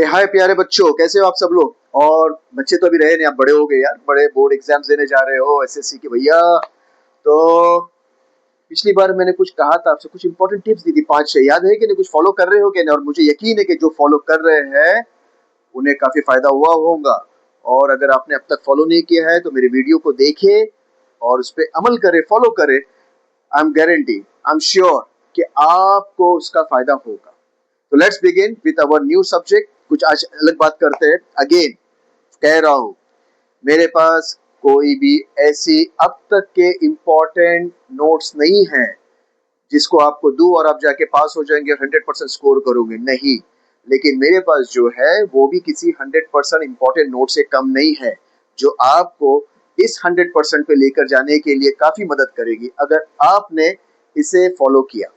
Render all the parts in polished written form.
हाय प्यारे बच्चों, कैसे हो आप सब लोग। और बच्चे तो अभी रहे नहीं, आप बड़े हो गए यार, बड़े बोर्ड एग्जाम्स देने जा रहे हो एसएससी के भैया। तो पिछली बार मैंने कुछ कहा था आपसे, कुछ इंपॉर्टेंट टिप्स दी थी 5-6, याद है कि नहीं? कुछ फॉलो कर रहे हो कि नहीं? और मुझे यकीन है कि जो फॉलो कर रहे हैं उन्हें काफी फायदा हुआ होगा। और अगर आपने अब तक फॉलो नहीं किया है तो मेरे वीडियो को देखे और उस पर अमल करे, फॉलो करे। I am guarantee, I am sure कि आपको उसका फायदा होगा। तो let's begin with our new subject. कुछ आज अलग बात करते हैं। अगेन कह रहा हूं, मेरे पास कोई भी ऐसी अब तक के इम्पोर्टेंट नोट्स नहीं है जिसको आपको दूं और आप जाके पास हो जाएंगे और 100% स्कोर करोगे, नहीं। लेकिन मेरे पास जो है वो भी किसी 100% इम्पोर्टेंट नोट से कम नहीं है, जो आपको इस 100% पे लेकर जाने के लिए काफी मदद करेगी अगर आपने इसे फॉलो किया।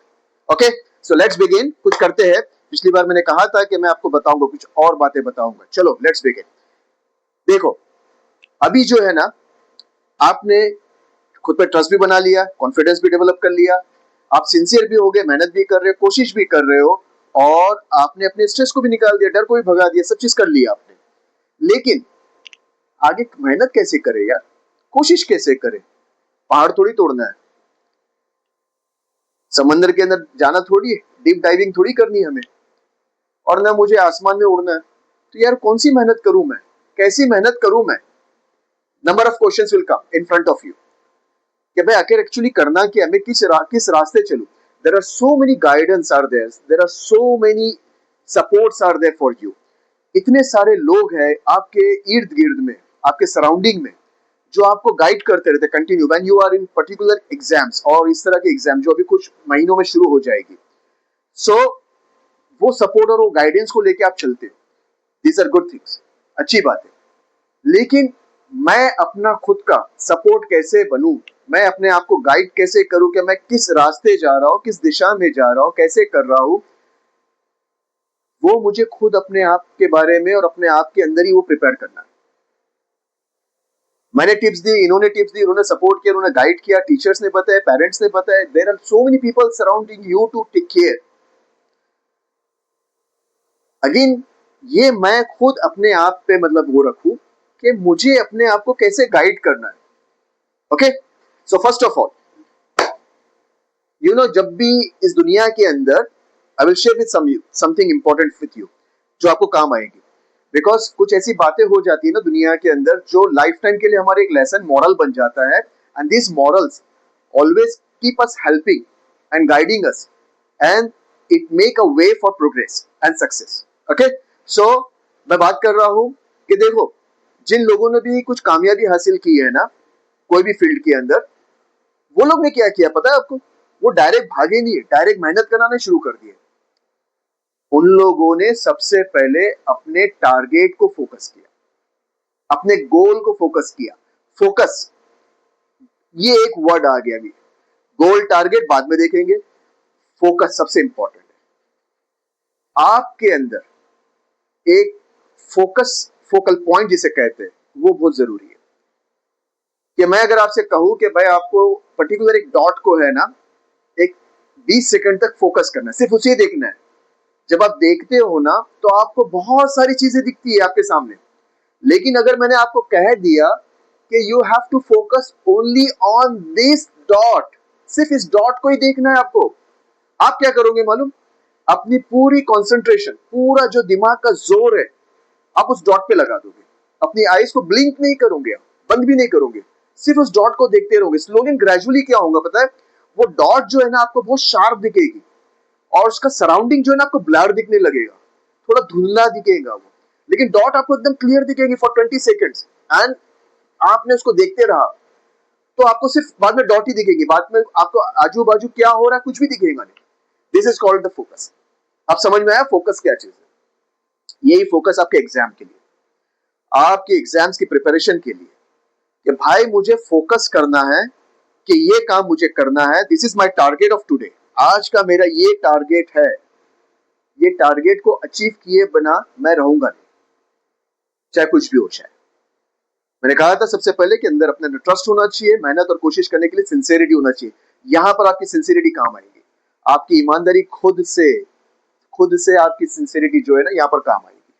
Okay, so let's begin. कुछ करते हैं। पिछली बार मैंने कहा था कि मैं आपको बताऊंगा, कुछ और बातें बताऊंगा। चलो लेट्स बिगिन। देखो, अभी जो है ना, आपने खुद पे ट्रस्ट भी बना लिया, कॉन्फिडेंस भी डेवलप कर लिया, आप सिंसियर भी हो गए, मेहनत भी कर रहे हो, कोशिश भी कर रहे हो, और आपने अपने स्ट्रेस को भी निकाल दिया, डर को भी भगा दिया, सब चीज कर लिया आपने। लेकिन आगे मेहनत कैसे करें यार, कोशिश कैसे करें? पहाड़ थोड़ी तोड़ना है, समंदर के अंदर जाना थोड़ी है, डीप डाइविंग थोड़ी करनी है हमें, और ना मुझे आसमान में उड़ना है। तो यार कौन सी मेहनत करूं मैं, कैसी मेहनत करूं मैं? Number of questions will come in front of you कि भाई आखिर एक्चुअली करना क्या है, मैं किस रास्ते चलूं। There are so many guidance are there, there are so many supports are there for you. इतने सारे लोग हैं आपके इर्द गिर्द में, आपके सराउंडिंग में, जो आपको गाइड करते रहते continue when you are in particular exams, और इस तरह के एग्जाम जो अभी कुछ महीनों में शुरू हो जाएगी। सो वो सपोर्ट और वो गाइडेंस को लेके आप चलते हो, दीज आर गुड थिंग्स, अच्छी बात है। लेकिन मैं अपना खुद का सपोर्ट कैसे बनूं, मैं अपने आप को गाइड कैसे करूं कि मैं किस रास्ते जा रहा हूं, किस दिशा में जा रहा हूं, कैसे कर रहा हूं, वो मुझे खुद अपने आप के बारे में और अपने आप के अंदर ही वो प्रिपेयर करना है। मैंने टिप्स दी, इन्होंने टिप्स दी, इन्होंने सपोर्ट किया, इन्होंने गाइड किया, टीचर्स ने बताया, पेरेंट्स ने बताया, there are so many people surrounding you to take care. Again, ये मैं खुद अपने आप पे मतलब वो रखूं कि मुझे अपने आप को कैसे गाइड करना है। Okay, so first of all, you know, जब भी इस दुनिया के अंदर, I will share with something important with you जो आपको काम आएगी। बिकॉज कुछ ऐसी बातें हो जाती है ना दुनिया के अंदर जो लाइफ टाइम के लिए हमारे एक लेसन मॉरल बन जाता है, and this morals always keep us helping and guiding us, and it make a way for progress and success. Okay, so मैं बात कर रहा हूं कि देखो, जिन लोगों ने भी कुछ कामयाबी हासिल की है ना कोई भी फील्ड के अंदर, वो लोग ने क्या किया पता है आपको? वो डायरेक्ट भागे नहीं, डायरेक्ट मेहनत करना शुरू कर दिए। उन लोगों ने सबसे पहले अपने टारगेट को फोकस किया, अपने गोल को फोकस किया। फोकस, ये एक वर्ड आ गया अभी। गोल टारगेट बाद में देखेंगे, फोकस सबसे इंपॉर्टेंट है। आपके अंदर एक फोकस, फोकल पॉइंट जिसे कहते हैं, वो बहुत जरूरी है। कि मैं अगर आपसे कहूं कि भाई आपको पर्टिकुलर एक डॉट को है ना, एक 20 सेकंड तक फोकस करना है, सिर्फ उसे देखना है। जब आप देखते हो ना तो आपको बहुत सारी चीजें दिखती है आपके सामने। लेकिन अगर मैंने आपको कह दिया कि you have to focus only on this dot, सिर्फ इस डॉट को ही देखना है आपको, आप क्या करोगे मालूम? अपनी पूरी कंसंट्रेशन, पूरा जो दिमाग का जोर है, आप उस डॉट पे लगा दोगे। अपनी आईज को ब्लिंक नहीं करोगे, आप बंद भी नहीं करोगे, सिर्फ उस डॉट को देखते रहोगे। स्लोली ग्रेजुअली क्या होगा पता है? वो डॉट जो है ना आपको बहुत शार्प दिखेगी, और उसका सराउंडिंग जो है ना आपको ब्लर दिखने लगेगा, थोड़ा धुंधला दिखेगा वो। लेकिन डॉट आपको एकदम क्लियर दिखेगी फॉर 20 सेकेंड्स, एंड आपने उसको देखते रहा तो आपको सिर्फ बाद में डॉट ही दिखेगी, बाद में आपको आजू बाजू क्या हो रहा है कुछ भी दिखेगा नहीं। This is called the focus. अब समझ में आया फोकस क्या चीज है? यही फोकस आपके एग्जाम के लिए, आपके एग्जाम्स की प्रिपरेशन के लिए, कि भाई मुझे फोकस करना है कि ये काम मुझे करना है। This is my target of today, आज का मेरा ये टारगेट है। ये टारगेट को अचीव किए बिना मैं रहूंगा नहीं, चाहे कुछ भी हो जाए। मैंने कहा था सबसे पहले कि अंदर अपने ट्रस्ट होना चाहिए, मेहनत और कोशिश करने के लिए सिंसियरिटी होना चाहिए। यहां पर आपकी सिंसियरिटी काम आएगी, आपकी ईमानदारी खुद से आपकी सिंसियरिटी जो है ना यहाँ पर काम आएगी।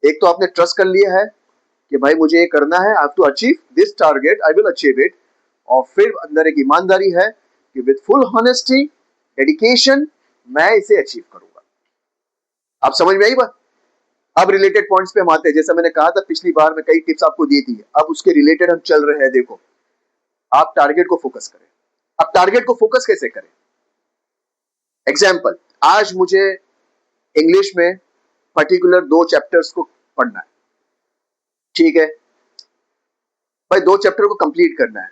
एक तो आपने ट्रस्ट कर लिया है कि भाई मुझे ये करना है, I have to achieve this target, I will achieve it. और फिर अंदर एक ईमानदारी है कि विद फुल ऑनेस्टी, डेडिकेशन, मैं इसे अचीव करूंगा। आप समझ में आई बात? अब रिलेटेड पॉइंट्स पे हम आते हैं। जैसा मैंने कहा था पिछली बार में कई टिप्स आपको दी थी, अब उसके रिलेटेड हम चल रहे हैं। देखो, आप टारगेट को फोकस करें। अब टारगेट को फोकस कैसे करें? एग्जाम्पल, आज मुझे इंग्लिश में पर्टिकुलर 2 चैप्टर्स को पढ़ना है, ठीक है भाई, 2 चैप्टर को कंप्लीट करना है।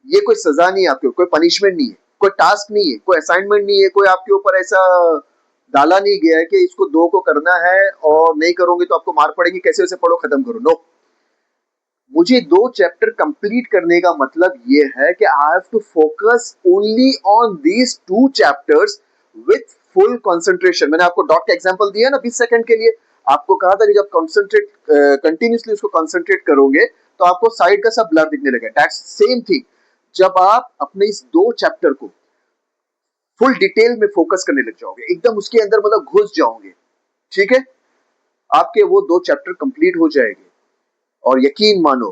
ये कोई सजा नहीं है आपके, कोई पनिशमेंट नहीं है, कोई टास्क नहीं है, कोई असाइनमेंट नहीं है, कोई आपके ऊपर ऐसा डाला नहीं गया है कि इसको 2 को करना है और नहीं करोगे तो आपको मार पड़ेगी, कैसे वैसे पढ़ो, खत्म करो। नो, मुझे 2 चैप्टर कंप्लीट करने का मतलब ये है कि I have to focus only on these 2 chapters with full concentration. मैंने आपको डॉट का एग्जांपल दिया ना 20 सेकंड के लिए, आपको कहा था कि जब कंसंट्रेट कंटिन्यूअसली उसको कंसंट्रेट करोगे तो आपको साइड का सब ब्लर दिखने लगेगा। दैट्स सेम थिंग, जब आप अपने इस 2 चैप्टर को फुल डिटेल में फोकस करने लग जाओगे, एकदम उसके अंदर मतलब घुस जाओगे, ठीक है, आपके वो 2 चैप्टर कंप्लीट हो जाएंगे। और यकीन मानो,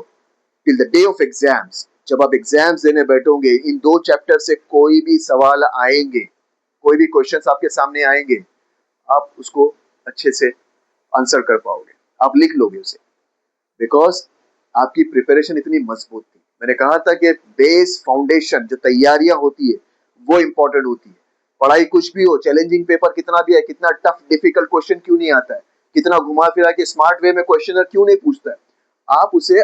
till the day of exams, जब आप एग्जाम्स देने बैठोगे, इन 2 चैप्टर से कोई भी सवाल आएंगे, कोई भी क्वेश्चंस आपके सामने आएंगे, आप उसको अच्छे से आंसर कर पाओगे, आप लिख लोगे उसे, बिकॉज आपकी प्रिपरेशन इतनी मजबूत थी। मैंने कहा था कि बेस फाउंडेशन, जो तैयारियां होती है वो इंपॉर्टेंट होती है। पढ़ाई कुछ भी हो, चैलेंजिंग पेपर कितना भी है, कितना टफ डिफिकल्ट क्वेश्चन क्यों नहीं आता है, कितना घुमा फिरा के स्मार्ट वे में क्वेश्चनर क्यों नहीं पूछता है, आप उसे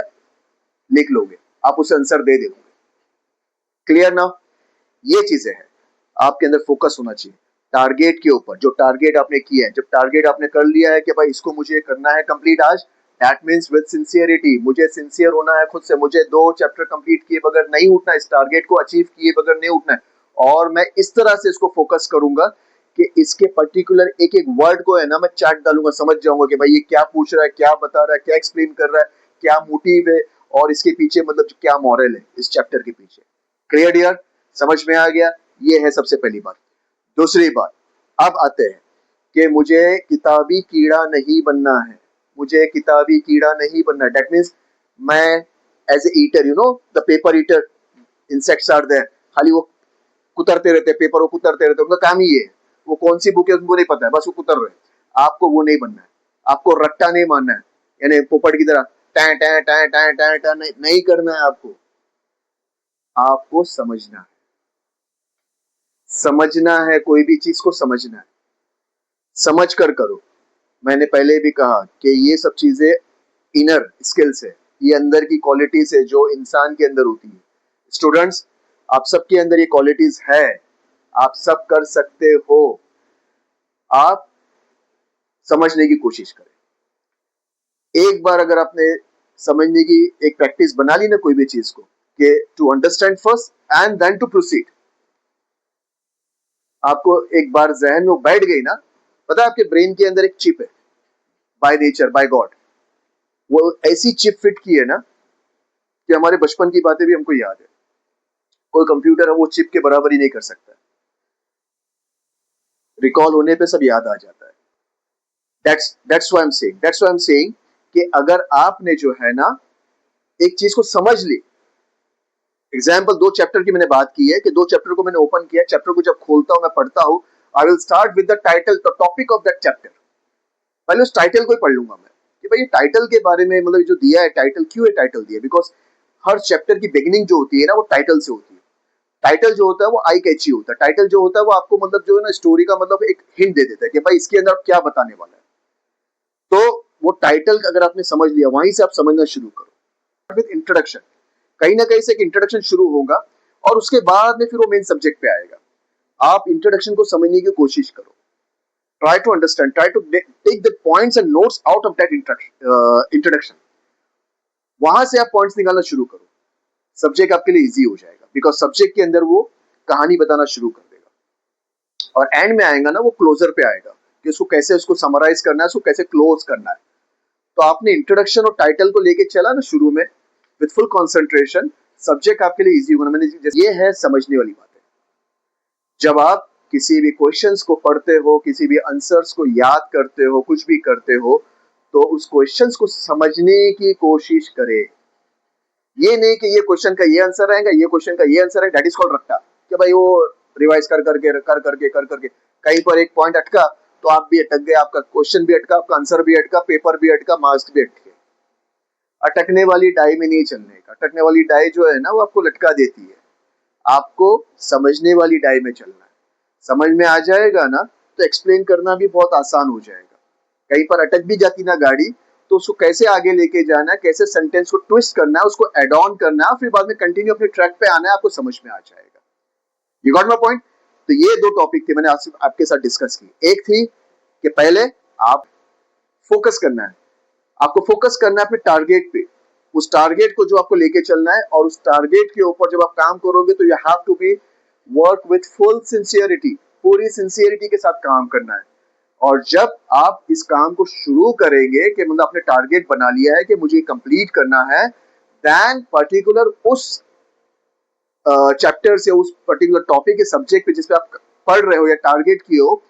लिख लोगे, आप उसे आंसर दे दोगे। क्लियर ना? ये चीजें हैं, आपके अंदर फोकस होना चाहिए टारगेट के ऊपर। जो टारगेट आपने किया है, जब टारगेट आपने कर लिया है कि भाई इसको मुझे करना है कंप्लीट आज, दैट मींस विद सिंसियरिटी, मुझे सिंसियर होना है खुद से, मुझे 2 चैप्टर कंप्लीट किए बगैर नहीं उठना, इस टारगेट को अचीव किए बगैर नहीं उठना है। और मैं इस तरह से इसको फोकस करूंगा कि इसके पर्टिकुलर एक एक वर्ड को है ना मैं चार्ट डालूंगा, समझ जाऊंगा कि भाई ये क्या पूछ रहा है, क्या बता रहा है, क्या एक्सप्लेन कर रहा है, क्या मोटिव है, और इसके पीछे मतलब क्या मॉरल है इस चैप्टर के पीछे। Clear dear? समझ में आ गया? ये है सबसे पहली बात। दूसरी बात, अब आते हैं कि मुझे किताबी कीड़ा नहीं बनना है, मुझे किताबी कीड़ा नहीं बनना है। दैट मीन्स मैं as a eater, you know the paper eater, insects are there, खाली वो कुतरते रहते हैं, पेपर को कुतरते रहते हैं, उनका काम ही है, वो कौन सी बुक है उनको नहीं पता है, बस वो कुतर रहे। आपको वो नहीं बनना है, आपको रट्टा नहीं मारना है, यानी पोपट की तरह टै टै टै टै टै टै नहीं करना है। आपको समझना है, समझना है, कोई भी चीज को समझना है, समझ कर करो। मैंने पहले भी कहा कि ये सब चीजें इनर स्किल्स है, ये अंदर की क्वालिटीज है जो इंसान के अंदर होती है। स्टूडेंट्स, आप सबके अंदर ये क्वालिटीज है, आप सब कर सकते हो, आप समझने की कोशिश करें। एक बार अगर आपने समझने की एक प्रैक्टिस बना ली ना कोई भी चीज को, कि to understand first and then to proceed, आपको एक बार जहन में बैठ गई ना, पता है आपके ब्रेन के अंदर एक चिप है, बाय नेचर, बाय गॉड, वो ऐसी चिप फिट की है ना कि हमारे बचपन की बातें भी हमको याद है। कोई कंप्यूटर है वो चिप के बराबर ही नहीं कर सकता, रिकॉल होने पे सब याद आ जाता है। That's why I am saying कि अगर आपने जो है ना एक चीज को समझ ली, एग्जाम्पल 2 चैप्टर की मैंने बात की है कि 2 चैप्टर को मैंने ओपन किया, चैप्टर को जब खोलता हूं, मैं पढ़ता हूं, I will start with the title, the topic of that chapter. पहले उस टाइटल को ही पढ़ लूंगा मैं कि भाई ये टाइटल के बारे में, मतलब जो दिया है टाइटल, क्यों है टाइटल दिया, बिकॉज हर चैप्टर की बिगिनिंग जो होती है ना वो टाइटल से होती है। टाइटल जो होता है वो आई कैची होता है, टाइटल जो होता है वो आपको मतलब जो है ना स्टोरी का मतलब एक हिंट दे देता है कि भाई इसके अंदर आप क्या बताने वाला है। तो वो टाइटल अगर आपने समझ लिया, वहीं से आप समझना शुरू करो विद इंट्रोडक्शन। कहीं ना कहीं से एक इंट्रोडक्शन शुरू होगा और उसके बाद में फिर वो मेन सब्जेक्ट पे आएगा। आप इंट्रोडक्शन को समझने की कोशिश करो, try to understand, try to take the points and notes out of that introduction. वहां से आप पॉइंट्स निकालना शुरू करो, सब्जेक्ट आपके लिए इजी हो जाएगा, बिकॉज सब्जेक्ट के अंदर वो कहानी बताना शुरू कर देगा। और एंड में आएगा ना वो क्लोजर पे आएगा कि उसको कैसे, उसको समराइज करना है, उसको कैसे क्लोज करना है। तो आपने इंट्रोडक्शन और टाइटल को लेके चला ना शुरू में विद फुल कंसंट्रेशन, सब्जेक्ट आपके लिए इजी होगा। मैंने ये है समझने वाली बात है। जब आप किसी भी क्वेश्चंस को पढ़ते हो, किसी भी आंसर्स को याद करते हो, कुछ भी करते हो, तो उस क्वेश्चंस को समझने की कोशिश करें। ये नहीं कि ये क्वेश्चन का ये आंसर रहेगा, ये क्वेश्चन का ये आंसर है, दैट इज कॉल्ड रट्टा, कि भाई वो रिवाइज कर करके कहीं पर एक पॉइंट अटका तो आप भी अटक गए, आपका क्वेश्चन भी अटका, आपका आंसर भी अटका, पेपर भी अटका, मार्क्स भी अटके। अटकने वाली डाई में नहीं चलने का। अटकने वाली डाई जो है ना वो आपको लटका देती है। आपको समझने वाली डाई में चलना है। समझ में आ जाएगा ना तो एक्सप्लेन करना भी बहुत आसान हो जाएगा। कहीं पर अटक भी जाती ना गाड़ी तो उसको कैसे आगे लेके जाना है, कैसे सेंटेंस को ट्विस्ट करना है, उसको एड ऑन करना है, फिर बाद में कंटिन्यू अपने ट्रैक पे आना है, आपको समझ में आ जाएगा। You got my point? तो ये दो टॉपिक थे मैंने आपके साथ डिस्कस की। एक थी कि पहले आप फोकस करना है, आपको फोकस करना है अपने टारगेट पे, उस टारगेट को जो आपको लेके चलना है, और उस टारगेट के ऊपर जब आप काम करोगे तो you have to be work with full sincerity, पूरी सिंसियरिटी के साथ काम करना है। और जब आप इस काम को शुरू करेंगे कि मतलब आपने टारगेट बना लिया है कि मुझे कंप्लीट करना है, देन पर्टिकुलर उस चैप्टर से, उस पर्टिकुलर टॉपिक के सब्जेक्ट पे जिस पे आप पढ़ रहे हो या टारगेट की हो,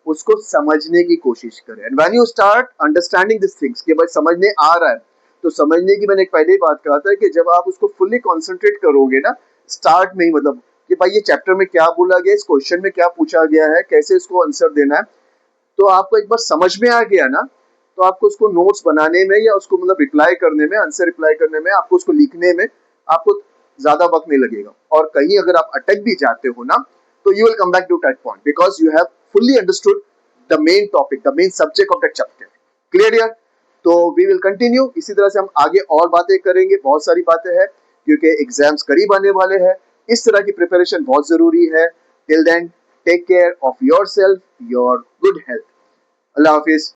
उसको समझने की कोशिश करें। And when you start understanding this things कि भाई समझने आ रहा है, तो समझने की मैंने एक पहले ही बात कहा था कि जब आप उसको फुल्ली कॉन्सेंट्रेट करोगे ना स्टार्ट में ही, मतलब कि भाई ये चैप्टर में क्या बोला गया, इस क्वेश्चन में क्या पूछा गया है, कैसे इसको आंसर देना है, तो आपको एक बार समझ में आ गया ना तो आपको उसको नोट्स बनाने में या उसको मतलब रिप्लाई करने में, आंसर रिप्लाई करने में, आपको उसको लिखने में आपको ज्यादा वक्त नहीं लगेगा। और कहीं अगर आप अटक भी जाते हो ना तो you will come back to that point because you have fully understood the main topic, the main subject of that chapter. Clear यार? तो वी विल कंटिन्यू, इसी तरह से हम आगे और बातें करेंगे, बहुत सारी बातें हैं क्योंकि एग्जाम्स करीब आने वाले हैं। इस तरह की प्रिपरेशन बहुत जरूरी है। Till then take care of your self, your good health. Allah Hafiz.